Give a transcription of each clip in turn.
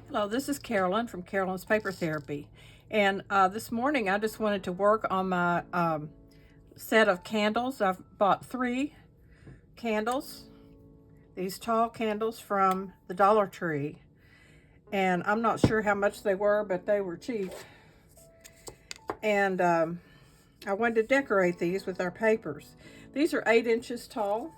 Hello, this is Carolyn from Carolyn's Paper Therapy. And this morning I just wanted to work on my set of candles. I've bought 3 candles, these tall candles from the Dollar Tree. And I'm not sure how much they were, but they were cheap. And I wanted to decorate these with our papers. These are 8 inches tall.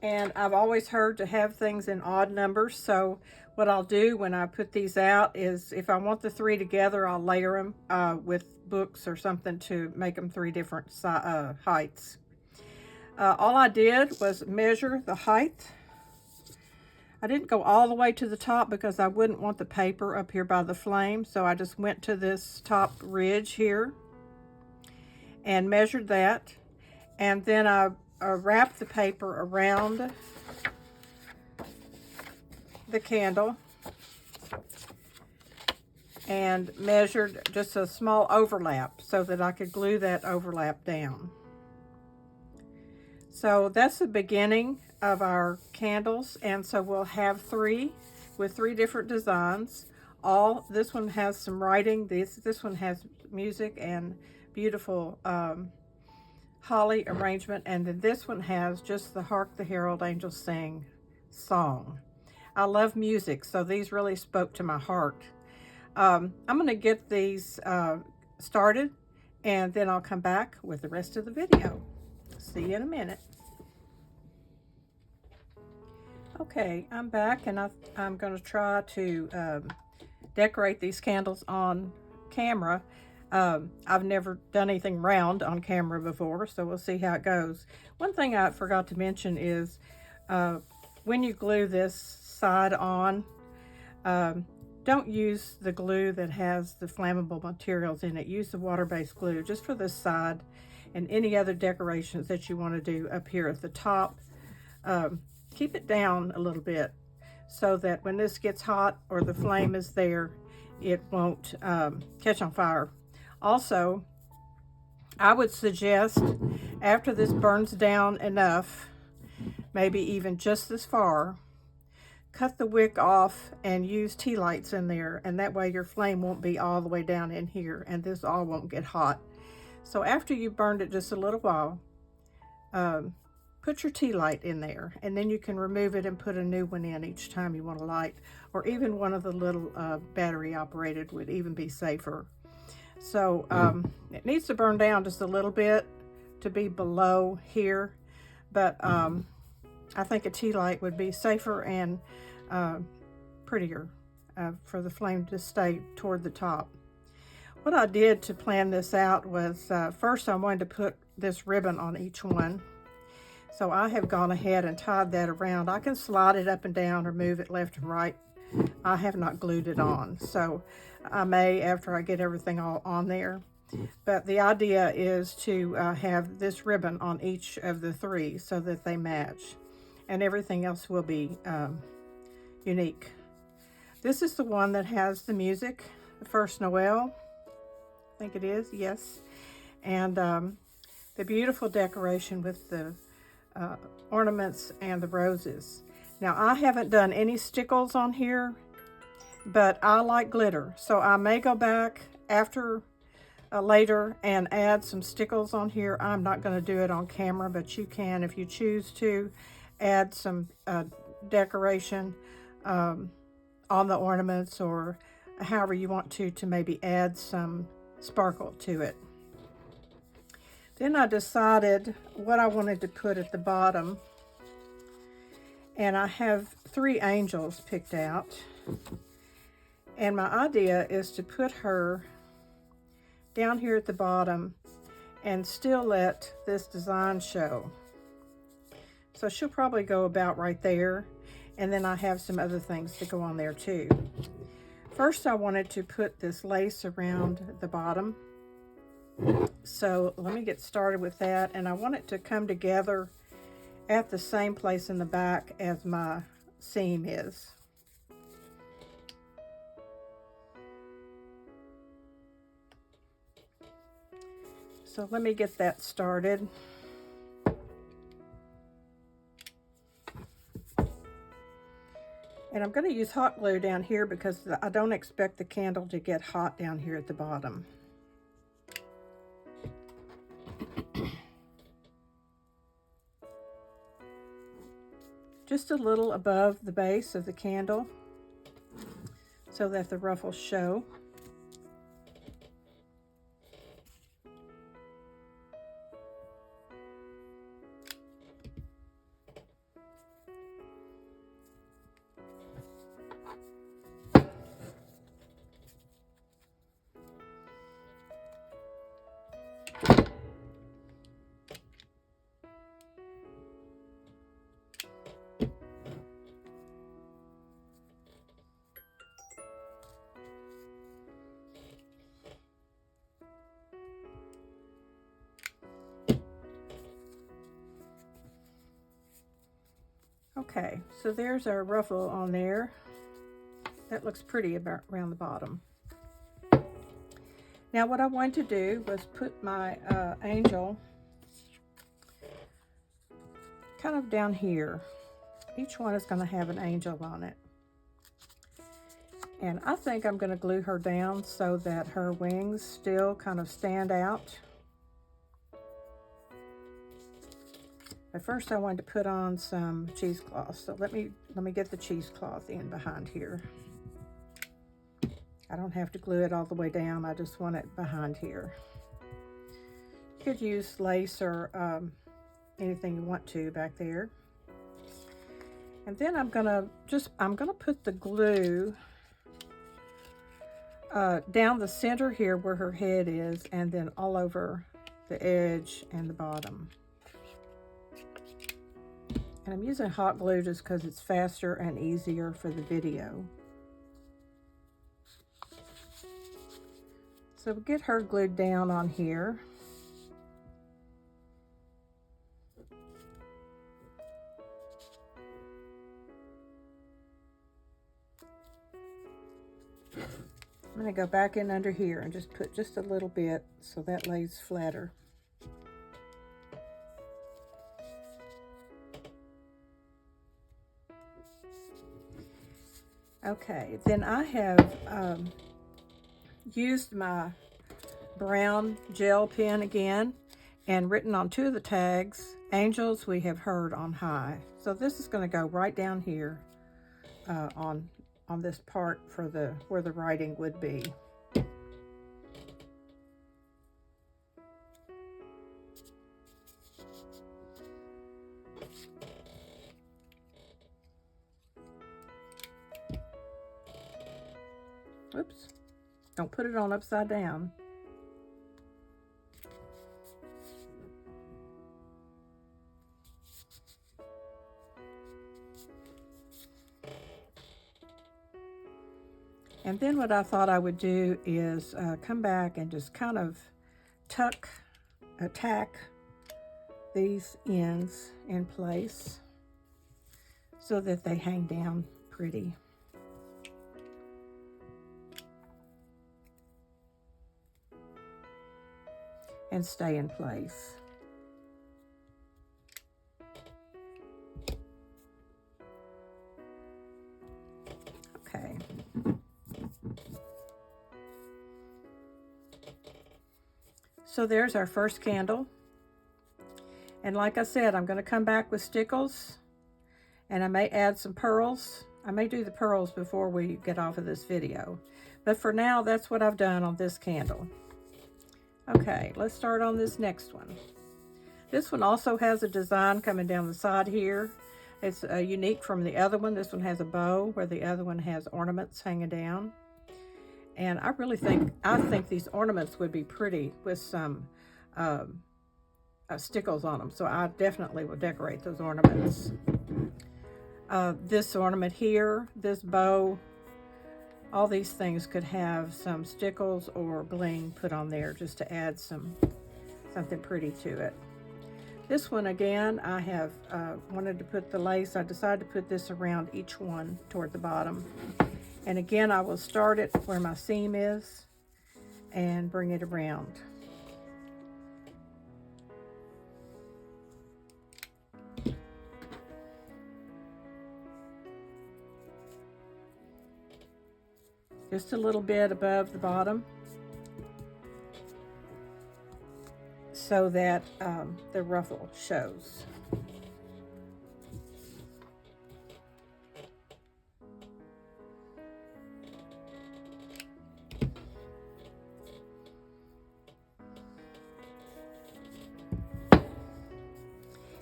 And I've always heard to have things in odd numbers, so what I'll do when I put these out is if I want the 3 together, I'll layer them with books or something to make them 3 different heights. All I did was measure the height. I didn't go all the way to the top because I wouldn't want the paper up here by the flame, so I just went to this top ridge here and measured that, and then I wrapped the paper around the candle and measured just a small overlap so that I could glue that overlap down. So that's the beginning of our candles, and so we'll have 3 with 3 different designs. This one has some writing, this one has music and beautiful holly arrangement, and then this one has just the Hark the Herald Angels Sing song. I love music, so these really spoke to my heart. I'm going to get these started, and then I'll come back with the rest of the video. See you in a minute. Okay, I'm back, and I'm going to try to decorate these candles on camera. I've never done anything round on camera before, so we'll see how it goes. One thing I forgot to mention is when you glue this side on, don't use the glue that has the flammable materials in it. Use the water-based glue just for this side, and any other decorations that you want to do up here at the top. Keep it down a little bit so that when this gets hot or the flame is there, it won't catch on fire. Also, I would suggest after this burns down enough, maybe even just this far, cut the wick off and use tea lights in there, and that way your flame won't be all the way down in here and this all won't get hot. So after you burned it just a little while, put your tea light in there, and then you can remove it and put a new one in each time you want to light, or even one of the little battery operated would even be safer. So it needs to burn down just a little bit to be below here, but I think a tea light would be safer and prettier for the flame to stay toward the top. What I did to plan this out was first I wanted to put this ribbon on each one. So I have gone ahead and tied that around. I can slide it up and down or move it left and right. I have not glued it on, so I may after I get everything all on there. But the idea is to have this ribbon on each of the 3 so that they match, and everything else will be unique. This is the one that has the music, the first Noel, I think it is, yes, and the beautiful decoration with the ornaments and the roses. Now, I haven't done any stickles on here, but I like glitter, so I may go back after later and add some stickles on here. I'm not going to do it on camera, but you can, if you choose to, add some decoration on the ornaments, or however you want to maybe add some sparkle to it. Then I decided what I wanted to put at the bottom, and I have 3 angels picked out, and my idea is to put her down here at the bottom and still let this design show. So she'll probably go about right there, and then I have some other things to go on there too. First, I wanted to put this lace around the bottom. So let me get started with that, and I want it to come together at the same place in the back as my seam is. So let me get that started. And I'm going to use hot glue down here because I don't expect the candle to get hot down here at the bottom. Just a little above the base of the candle so that the ruffles show. Okay, so there's our ruffle on there. That looks pretty about around the bottom. Now what I wanted to do was put my angel kind of down here. Each one is going to have an angel on it. And I think I'm going to glue her down so that her wings still kind of stand out. But first I wanted to put on some cheesecloth. So let me get the cheesecloth in behind here. I don't have to glue it all the way down. I just want it behind here. You could use lace or anything you want to back there. And then I'm gonna put the glue down the center here where her head is, and then all over the edge and the bottom. And I'm using hot glue just because it's faster and easier for the video. So we'll get her glued down on here. I'm going to go back in under here and just put just a little bit so that lays flatter. Okay, then I have used my brown gel pen again and written on two of the tags, "Angels we have heard on high." So this is going to go right down here on this part for where the writing would be. Oops, don't put it on upside down. And then what I thought I would do is come back and just kind of tack these ends in place so that they hang down pretty. And stay in place. Okay. So there's our first candle. And like I said, I'm going to come back with stickles, and I may add some pearls. I may do the pearls before we get off of this video. But for now, that's what I've done on this candle. Okay, let's start on this next one. This one also has a design coming down the side here. It's unique from the other one. This one has a bow where the other one has ornaments hanging down. And I think these ornaments would be pretty with some stickles on them. So I definitely will decorate those ornaments. This ornament here, this bow, all these things could have some stickles or bling put on there just to add something pretty to it. This one again, I have wanted to put the lace. I decided to put this around each one toward the bottom. And again, I will start it where my seam is and bring it around. just a little bit above the bottom, so that the ruffle shows.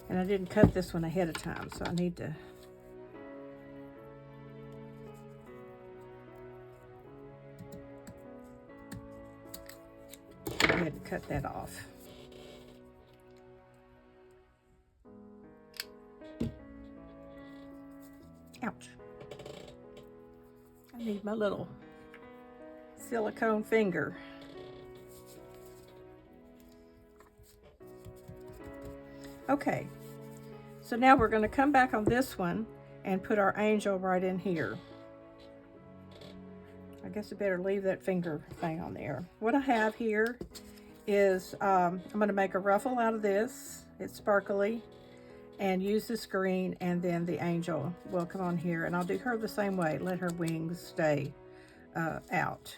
And I didn't cut this one ahead of time, so I need to go ahead and cut that off. Ouch. I need my little silicone finger. Okay, so now we're going to come back on this one and put our angel right in here. I guess I better leave that finger thing on there. What I have here is I'm going to make a ruffle out of this. It's sparkly, and use this green, and then the angel will come on here, and I'll do her the same way. Let her wings stay out.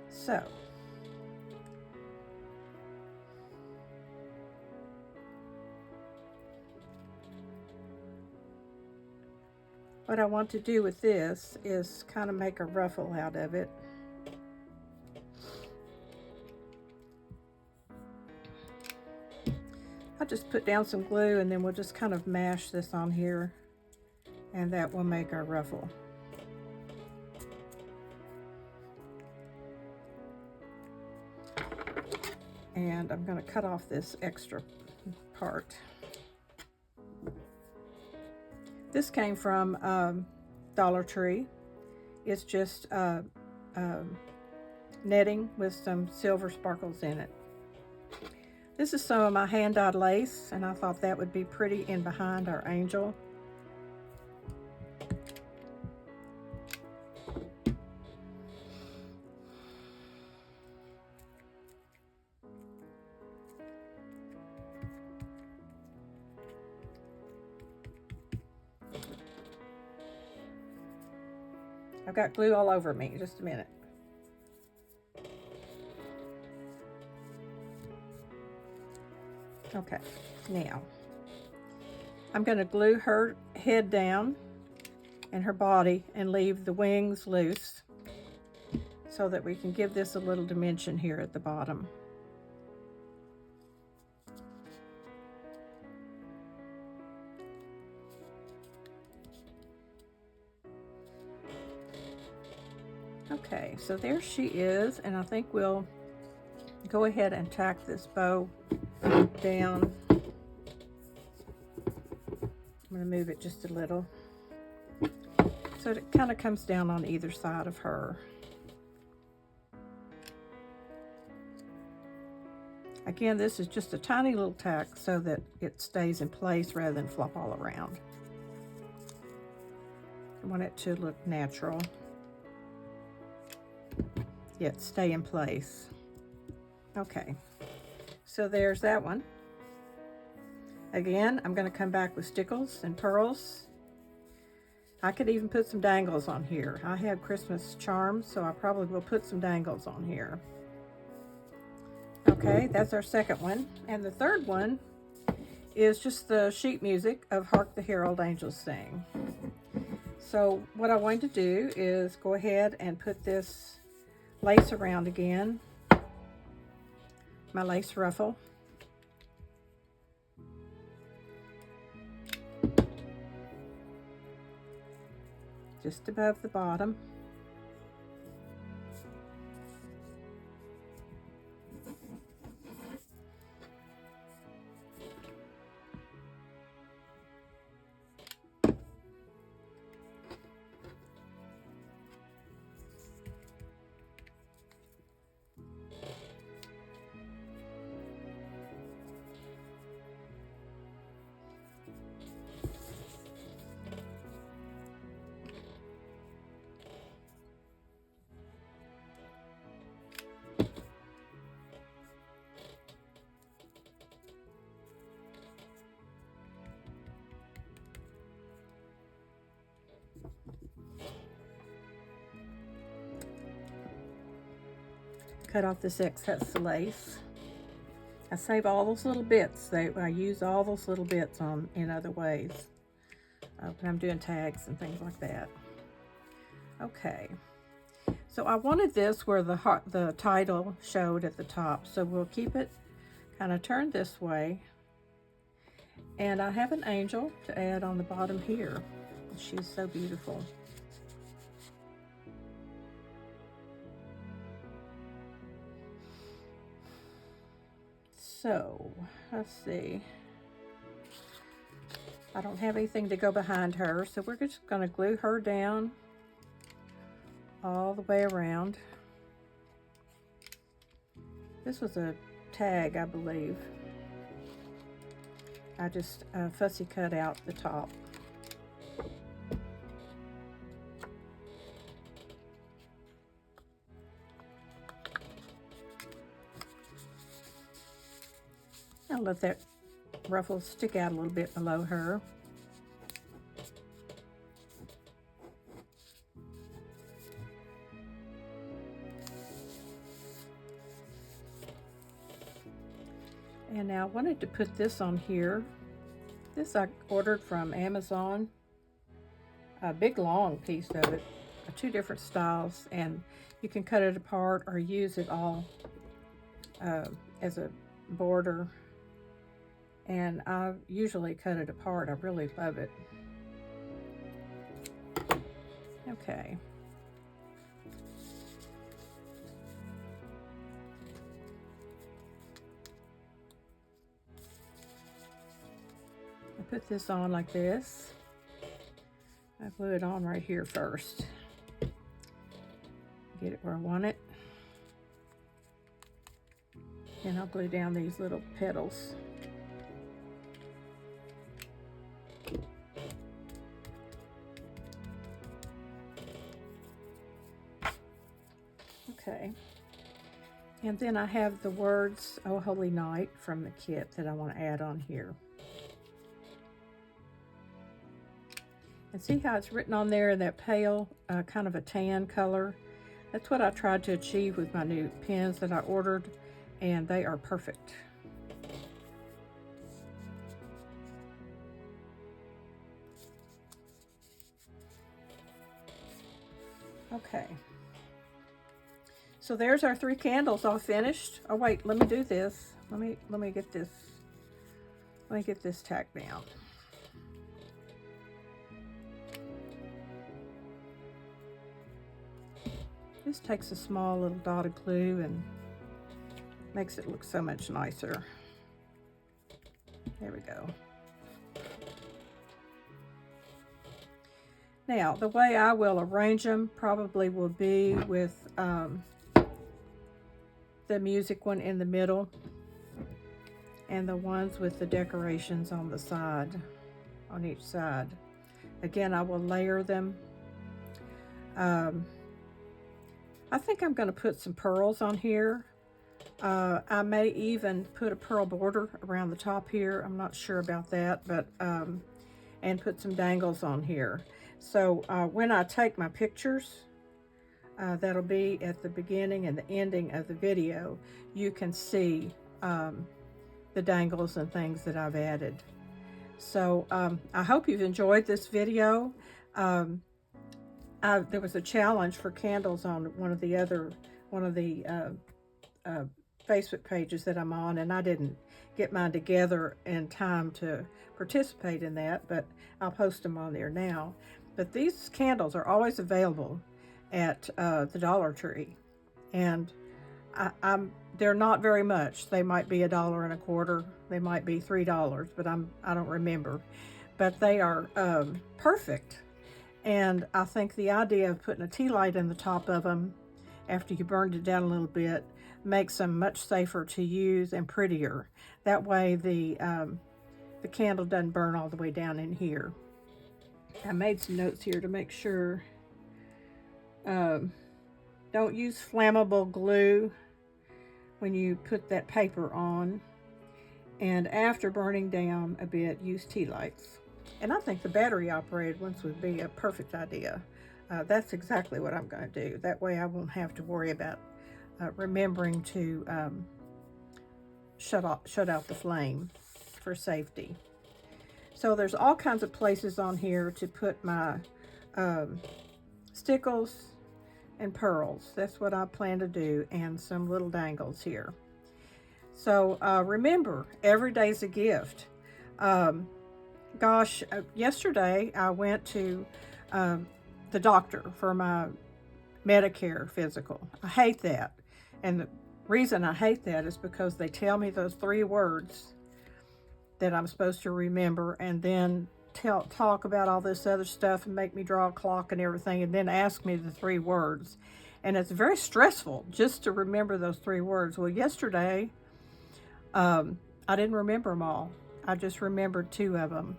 So what I want to do with this is kind of make a ruffle out of it. I'll just put down some glue, and then we'll just kind of mash this on here, and that will make our ruffle. And I'm going to cut off this extra part. This came from Dollar Tree. It's just netting with some silver sparkles in it. This is some of my hand-dyed lace, and I thought that would be pretty in behind our angel. I've got glue all over me. Just a minute. Okay, now I'm going to glue her head down and her body and leave the wings loose so that we can give this a little dimension here at the bottom. Okay, so there she is, and I think we'll go ahead and tack this bow down. I'm going to move it just a little so it kind of comes down on either side of her. Again, this is just a tiny little tack so that it stays in place rather than flop all around. I want it to look natural, yet stay in place. Okay, so there's that one. Again, I'm going to come back with stickles and pearls. I could even put some dangles on here. I have Christmas charms, so I probably will put some dangles on here. Okay, that's our second one. And the third one is just the sheet music of Hark the Herald Angels Sing. So what I want to do is go ahead and put this lace around again, my lace ruffle. Just above the bottom. cut off this excess lace. I save all those little bits. I use all those little bits in other ways when I'm doing tags and things like that. Okay, so I wanted this where the title showed at the top, so we'll keep it kind of turned this way. And I have an angel to add on the bottom here. She's so beautiful. So, let's see. I don't have anything to go behind her, so we're just going to glue her down all the way around. This was a tag, I believe. I just fussy cut out the top. I'll let that ruffle stick out a little bit below her. And now I wanted to put this on here. This I ordered from Amazon. A big long piece of it, 2 different styles, and you can cut it apart or use it all as a border. And I usually cut it apart. I really love it. Okay. I put this on like this. I glue it on right here first. Get it where I want it. And I'll glue down these little petals. Okay, and then I have the words, "Oh Holy Night," from the kit that I want to add on here. And see how it's written on there in that pale, kind of a tan color? That's what I tried to achieve with my new pens that I ordered, and they are perfect. Okay. So there's our 3 candles all finished. Oh wait, let me do this. Let me get this. Let me get this tacked down. This takes a small little dot of glue and makes it look so much nicer. There we go. Now, the way I will arrange them probably will be with the music one in the middle and the ones with the decorations on the side, on each side. Again, I will layer them. I think I'm going to put some pearls on here. I may even put a pearl border around the top here. I'm not sure about that, but and put some dangles on here. So when I take my pictures, that'll be at the beginning and the ending of the video, you can see the dangles and things that I've added. So I hope you've enjoyed this video. There was a challenge for candles on one of the Facebook pages that I'm on, and I didn't get mine together in time to participate in that, but I'll post them on there now. But these candles are always available at the Dollar Tree, and they're not very much. They might be $1.25. They might be $3, but I don't remember. But they are perfect. And I think the idea of putting a tea light in the top of them after you burned it down a little bit makes them much safer to use and prettier. That way the candle doesn't burn all the way down in here. I made some notes here to make sure. Don't use flammable glue when you put that paper on. And after burning down a bit, use tea lights. And I think the battery operated ones would be a perfect idea. That's exactly what I'm going to do. That way I won't have to worry about remembering to shut out the flame for safety. So there's all kinds of places on here to put my stickles and pearls. That's what I plan to do, and some little dangles here. So remember, every day's a gift. Gosh, yesterday I went to the doctor for my Medicare physical. I hate that. And the reason I hate that is because they tell me those 3 words that I'm supposed to remember, and then talk about all this other stuff and make me draw a clock and everything, and then ask me the 3 words. And it's very stressful just to remember those 3 words. Well, yesterday, I didn't remember them all. I just remembered 2 of them.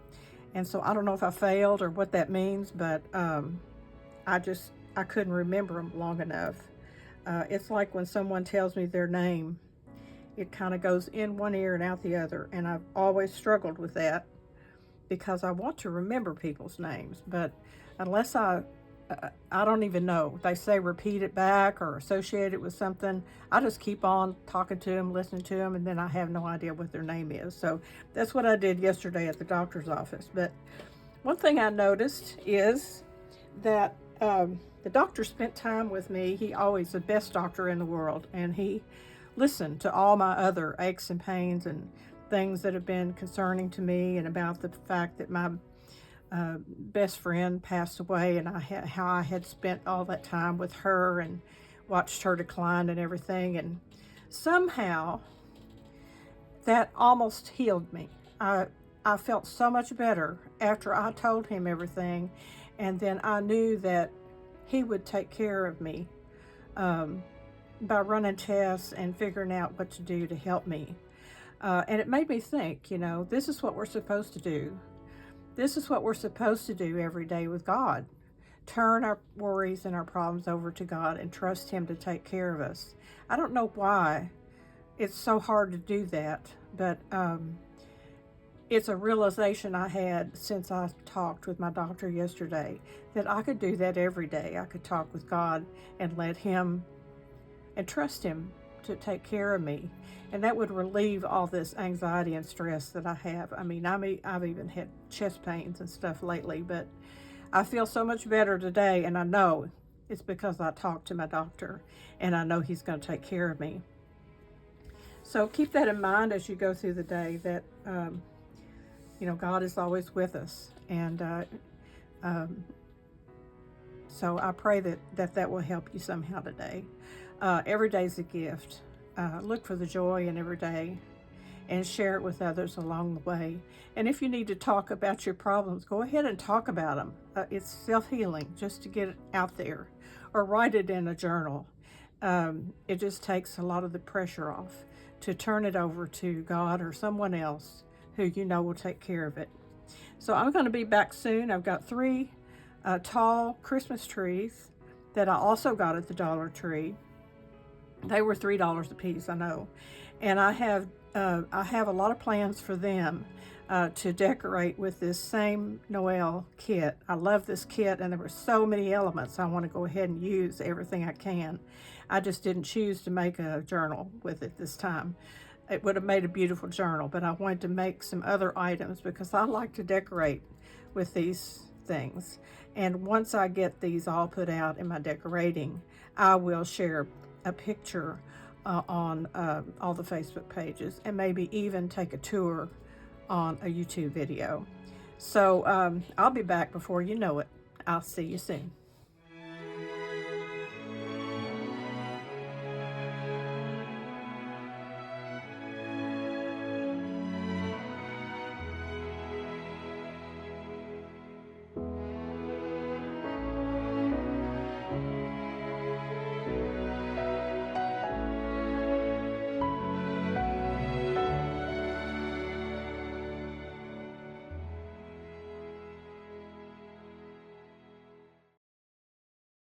And so I don't know if I failed or what that means, but I couldn't remember them long enough. It's like when someone tells me their name, it kind of goes in one ear and out the other. And I've always struggled with that because I want to remember people's names. But unless I don't even know. They say repeat it back or associate it with something. I just keep on talking to them, listening to them, and then I have no idea what their name is. So that's what I did yesterday at the doctor's office. But one thing I noticed is that the doctor spent time with me. He always the best doctor in the world, and he listened to all my other aches and pains and things that have been concerning to me, and about the fact that my best friend passed away, and how I had spent all that time with her and watched her decline and everything. And somehow that almost healed me. I felt so much better after I told him everything, and then I knew that he would take care of me by running tests and figuring out what to do to help me. And it made me think, this is what we're supposed to do. This is what we're supposed to do every day with God. Turn our worries and our problems over to God and trust Him to take care of us. I don't know why it's so hard to do that, but it's a realization I had since I talked with my doctor yesterday, that I could do that every day. I could talk with God and let Him and trust Him to take care of me. And that would relieve all this anxiety and stress that I have. I mean, I've even had chest pains and stuff lately, but I feel so much better today, and I know it's because I talked to my doctor, and I know he's going to take care of me. So keep that in mind as you go through the day, that, God is always with us. And so I pray that will help you somehow today. Every day's a gift. Look for the joy in every day and share it with others along the way. And if you need to talk about your problems, go ahead and talk about them. It's self-healing, just to get it out there, or write it in a journal. It just takes a lot of the pressure off to turn it over to God or someone else who will take care of it. So I'm going to be back soon. I've got 3 tall Christmas trees that I also got at the Dollar Tree. They were $3 a piece, I know. And I have a lot of plans for them to decorate with this same Noel kit. I love this kit, and there were so many elements. I want to go ahead and use everything I can. I just didn't choose to make a journal with it this time. It would have made a beautiful journal, but I wanted to make some other items because I like to decorate with these things. And once I get these all put out in my decorating, I will share a picture on all the Facebook pages, and maybe even take a tour on a YouTube video. So I'll be back before you know it. I'll see you soon.